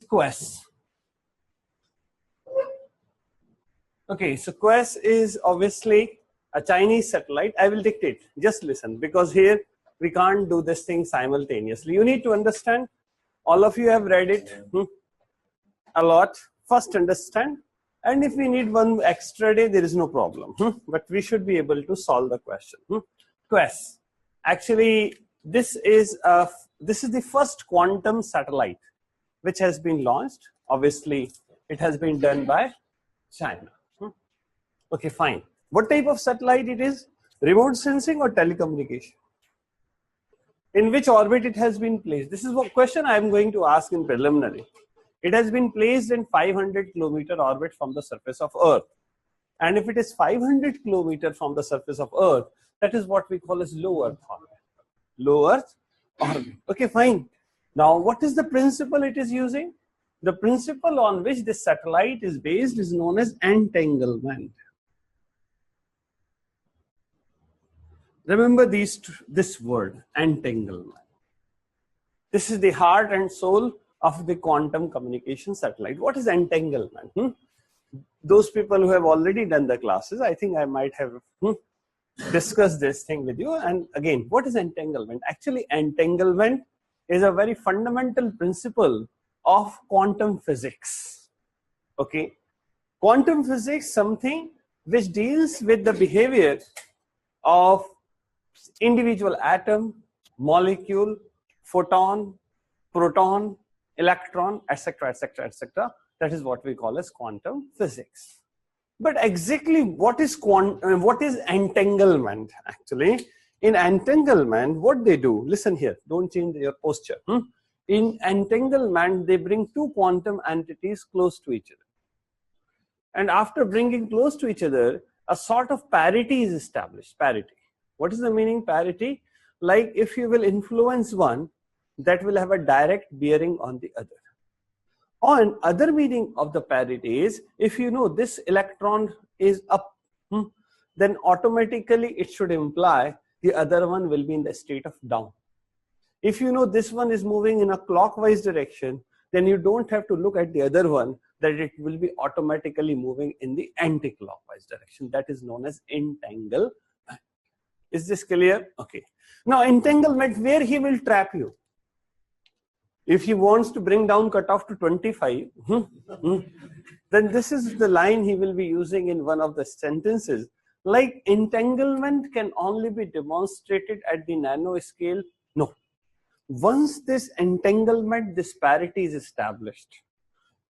Quess. Okay, so Quess is obviously a Chinese satellite. I will dictate, just listen, because here we can't do this thing simultaneously. You need to understand, all of you have read it a lot. First understand, and if we need one extra day, there is no problem. But we should be able to solve the question. Quess. Actually, this is the first quantum satellite which has been launched. Obviously, it has been done by China. Okay, fine. What type of satellite it is? Remote sensing or telecommunication? In which orbit it has been placed? This is what question I am going to ask in preliminary. It has been placed in 500 kilometer orbit from the surface of Earth. And if it is 500 kilometer from the surface of Earth, that is what we call as low Earth orbit. Low Earth orbit. Okay, fine. Now, what is the principle it is using? The principle on which this satellite is based is known as entanglement. Remember this word, entanglement. This is the heart and soul of the quantum communication satellite. What is entanglement? Those people who have already done the classes, I think I might have discussed this thing with you. And again, what is entanglement? Actually, entanglement is a very fundamental principle of quantum physics. Okay, quantum physics, something which deals with the behavior of individual atom, molecule, photon, proton, electron, etc., etc., etc. That is what we call as quantum physics. But exactly what is entanglement? Actually, in entanglement, what they do, listen here, don't change your posture. In entanglement, they bring two quantum entities close to each other. And after bringing close to each other, a sort of parity is established. Parity. What is the meaning parity? Like if you will influence one, that will have a direct bearing on the other. On other meaning of the parity is, if you know this electron is up, then automatically it should imply the other one will be in the state of down. If you know this one is moving in a clockwise direction, then you don't have to look at the other one, that it will be automatically moving in the anti-clockwise direction. That is known as entanglement. Is this clear? Okay. Now entanglement, where he will trap you. If he wants to bring down cutoff to 25, then this is the line he will be using in one of the sentences. Like entanglement can only be demonstrated at the nanoscale. No. Once this entanglement, this parity is established,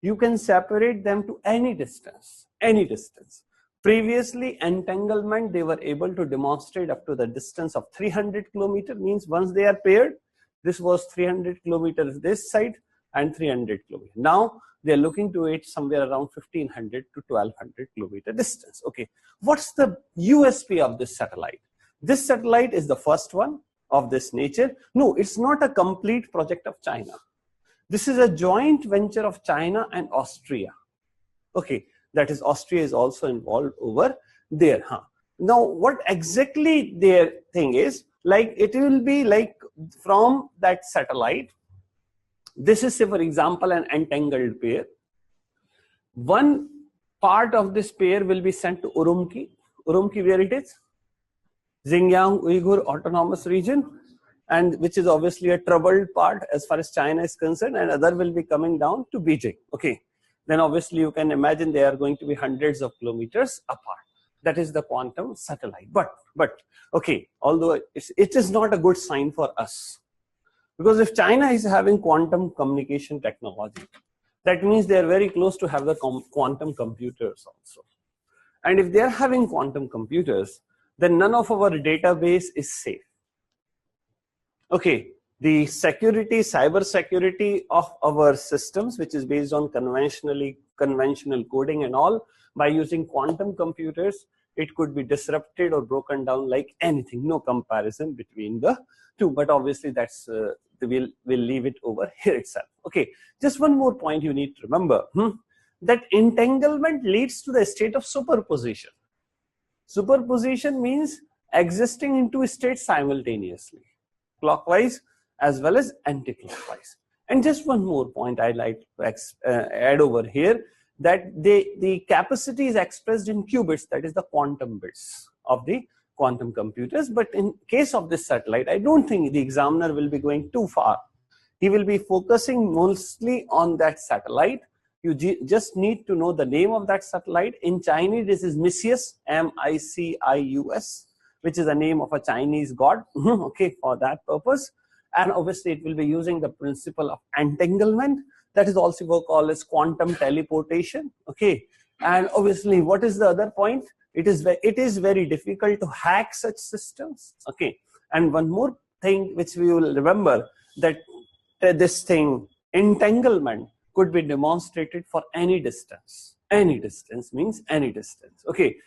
you can separate them to any distance, any distance. Previously, entanglement, they were able to demonstrate up to the distance of 300 kilometers, means once they are paired, this was 300 kilometers this side and 300 kilometers. Now, they are looking to it somewhere around 1500 to 1200 kilometer distance. Okay, what's the USP of this satellite? This satellite is the first one of this nature. No, it's not a complete project of China. This is a joint venture of China and Austria. Okay, that is Austria is also involved over there. Now, what exactly their thing is, like it will be like from that satellite, this is say for example an entangled pair. One part of this pair will be sent to Urumqi. Urumqi, where it is? Xinjiang Uyghur Autonomous Region, and which is obviously a troubled part as far as China is concerned, and other will be coming down to Beijing. Okay, then obviously you can imagine they are going to be hundreds of kilometers apart. That is the quantum satellite. But okay, although it is not a good sign for us, because if China is having quantum communication technology, that means they are very close to have the quantum computers also. And if they are having quantum computers, then none of our database is safe. Okay, the security, cyber security of our systems, which is based on conventional coding and all, by using quantum computers, it could be disrupted or broken down like anything. No comparison between the two, but obviously that's we'll leave it over here itself. Okay, just one more point you need to remember, that entanglement leads to the state of superposition. Superposition means existing in two states simultaneously, clockwise as well as anti-clockwise. And just one more point I like to add over here, that the capacity is expressed in qubits, that is the quantum bits of the quantum computers. But in case of this satellite, I don't think the examiner will be going too far. He will be focusing mostly on that satellite. You just need to know the name of that satellite. In Chinese, this is Micius, M-I-C-I-U-S, which is the name of a Chinese god, okay, for that purpose. And obviously, it will be using the principle of entanglement. That is also called as quantum teleportation, okay. And obviously, what is the other point? It is very difficult to hack such systems, okay. And one more thing which we will remember, that this thing, entanglement, could be demonstrated for any distance. Any distance means any distance, okay.